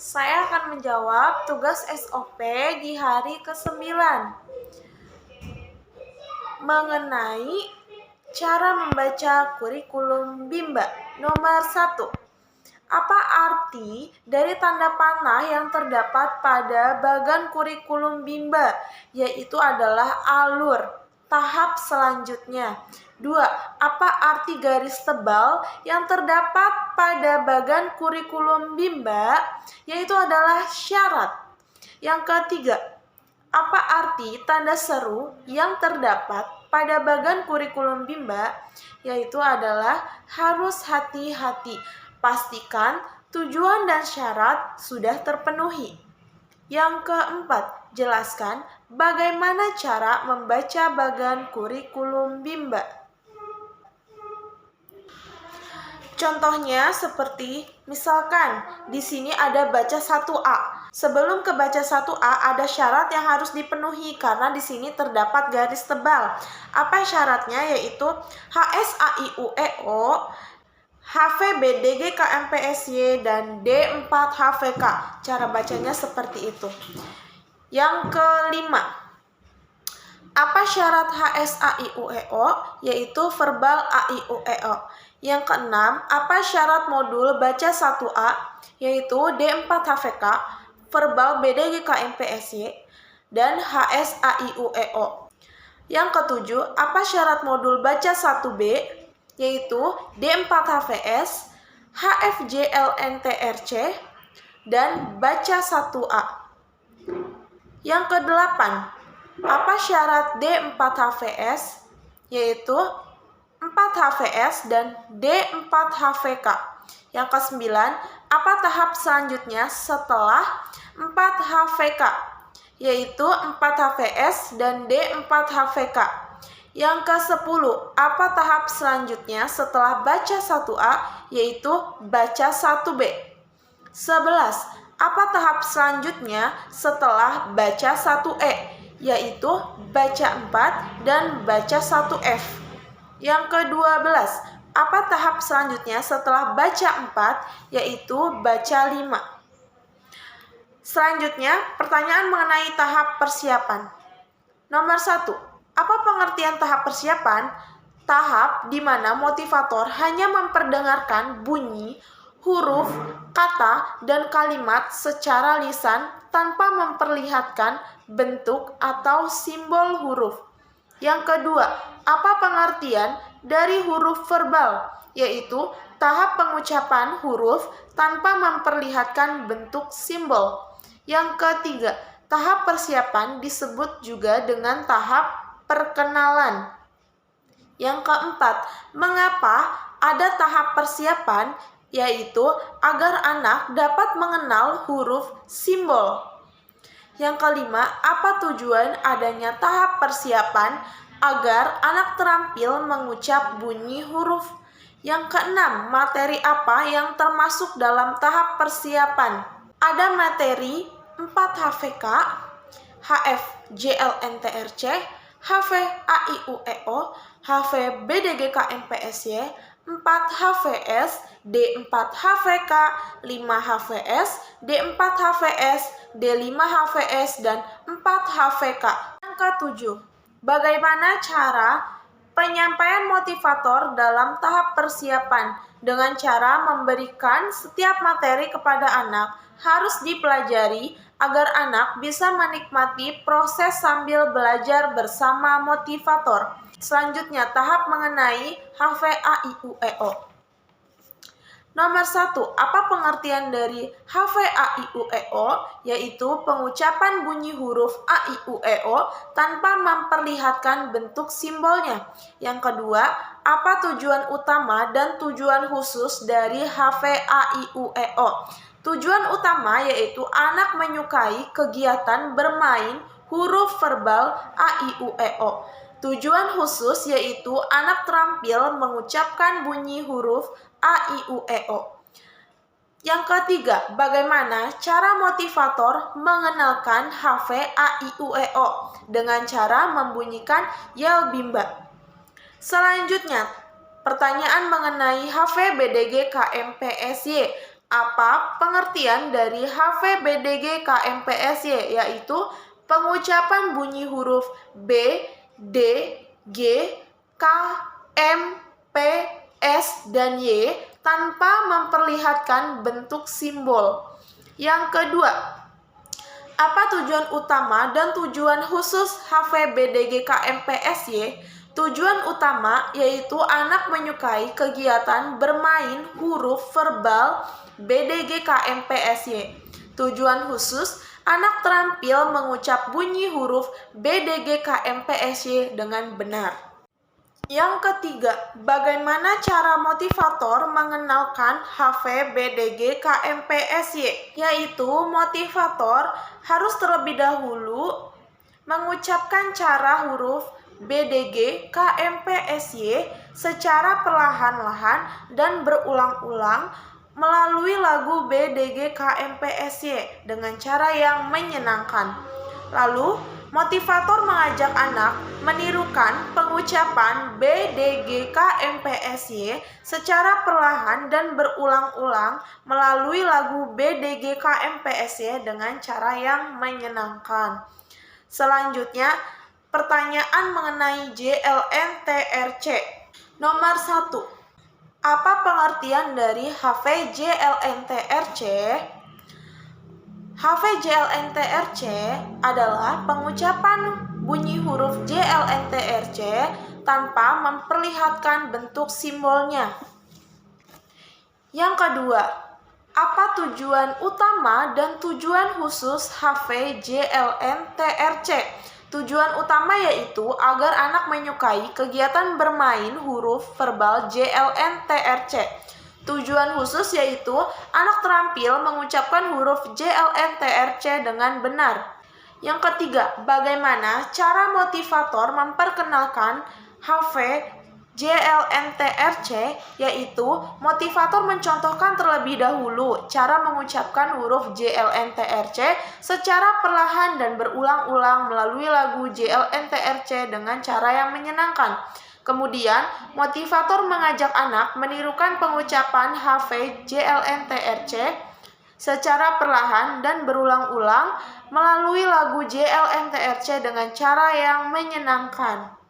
Saya akan menjawab tugas SOP di hari ke-9 mengenai cara membaca kurikulum Bimba. Nomor 1. Apa arti dari tanda panah yang terdapat pada bagan kurikulum Bimba? Yaitu adalah alur tahap selanjutnya. 2. Apa arti garis tebal yang terdapat pada bagan kurikulum Bimba? Yaitu adalah syarat. Yang ketiga, apa arti tanda seru yang terdapat pada bagan kurikulum Bimba? Yaitu adalah harus hati-hati. Pastikan tujuan dan syarat sudah terpenuhi. Yang keempat, jelaskan bagaimana cara membaca bagan kurikulum Bimba. Contohnya seperti misalkan di sini ada baca 1A. Sebelum ke baca 1A ada syarat yang harus dipenuhi karena di sini terdapat garis tebal. Apa syaratnya? Yaitu HSAIUEO, HVBDGKMPSY, dan D4HVK. Cara bacanya seperti itu. Yang kelima, apa syarat HSAIUEO? Yaitu verbal AIUEO. Yang keenam, apa syarat modul baca 1A? Yaitu D4HVK, verbal BDGKMPSY, dan HSAIUEO. Yang ketujuh, apa syarat modul baca 1B? Yaitu D4HVS, HFJLNTRC, dan baca 1A. Yang kedelapan, apa syarat D4HVS? Yaitu 4HVS dan D4HVK. Yang kesembilan, apa tahap selanjutnya setelah 4HVK? Yaitu 4HVS dan D4HVK. Yang ke-10, apa tahap selanjutnya setelah baca 1A? Yaitu baca 1B. 11, apa tahap selanjutnya setelah baca 1E? Yaitu baca 4 dan baca 1F. Yang ke-12, apa tahap selanjutnya setelah baca 4? Yaitu baca 5. Selanjutnya, pertanyaan mengenai tahap persiapan. Nomor 1, apa pengertian tahap persiapan? Tahap di mana motivator hanya memperdengarkan bunyi, huruf, kata, dan kalimat secara lisan tanpa memperlihatkan bentuk atau simbol huruf. Yang kedua, apa pengertian dari huruf verbal? Yaitu tahap pengucapan huruf tanpa memperlihatkan bentuk simbol. Yang ketiga, tahap persiapan disebut juga dengan tahap perkenalan. Yang keempat, mengapa ada tahap persiapan? Yaitu agar anak dapat mengenal huruf simbol. Yang kelima, apa tujuan adanya tahap persiapan? Agar anak terampil mengucap bunyi huruf. Yang keenam, materi apa yang termasuk dalam tahap persiapan? Ada materi 4HVK, HFJLNTRC, HVAIUEO, HVBDGKMPSY, 4HVS, D4HVK, 5HVS, D4HVS, D5HVS, dan 4HVK. Yang ketujuh, bagaimana cara penyampaian motivator dalam tahap persiapan? Dengan cara memberikan setiap materi kepada anak harus dipelajari agar anak bisa menikmati proses sambil belajar bersama motivator. Selanjutnya, tahap mengenai HVAIUEO. Nomor 1, apa pengertian dari HVAIUEO? Yaitu pengucapan bunyi huruf AIUEO tanpa memperlihatkan bentuk simbolnya. Yang kedua, apa tujuan utama dan tujuan khusus dari HVAIUEO? Tujuan utama yaitu anak menyukai kegiatan bermain huruf verbal AIUEO. Tujuan khusus yaitu anak terampil mengucapkan bunyi huruf AIUEO. Yang ketiga, bagaimana cara motivator mengenalkan HVAIUEO? Dengan cara membunyikan yel Bimba. Selanjutnya, pertanyaan mengenai HVBDGKMPSY. Apa pengertian dari HVBDG KMPSY, yaitu pengucapan bunyi huruf B, D, G, K, M, P, S, dan Y tanpa memperlihatkan bentuk simbol. Yang kedua, apa tujuan utama dan tujuan khusus HVBDG KMPSY? Tujuan utama yaitu anak menyukai kegiatan bermain huruf verbal BDG KMPSY. Tujuan khusus, anak terampil mengucap bunyi huruf BDG KMPSY dengan benar. Yang ketiga, bagaimana cara motivator mengenalkan HVBDG KMPSY? Yaitu motivator harus terlebih dahulu mengucapkan cara huruf BDG KMPSY secara perlahan-lahan dan berulang-ulang melalui lagu BDG KMPSY dengan cara yang menyenangkan. Lalu, motivator mengajak anak menirukan pengucapan BDG KMPSY secara perlahan dan berulang-ulang melalui lagu BDG KMPSY dengan cara yang menyenangkan. Selanjutnya, pertanyaan mengenai JLNTRC. Nomor 1. Apa pengertian dari HVJLNTRC? HVJLNTRC adalah pengucapan bunyi huruf JLNTRC tanpa memperlihatkan bentuk simbolnya. Yang kedua, apa tujuan utama dan tujuan khusus HVJLNTRC? Tujuan utama yaitu agar anak menyukai kegiatan bermain huruf verbal JLNTRC. Tujuan khusus yaitu anak terampil mengucapkan huruf JLNTRC dengan benar. Yang ketiga, bagaimana cara motivator memperkenalkan HVJLNTRC, yaitu motivator mencontohkan terlebih dahulu cara mengucapkan huruf JLNTRC secara perlahan dan berulang-ulang melalui lagu JLNTRC dengan cara yang menyenangkan. Kemudian, motivator mengajak anak menirukan pengucapan HVJLNTRC secara perlahan dan berulang-ulang melalui lagu JLNTRC dengan cara yang menyenangkan.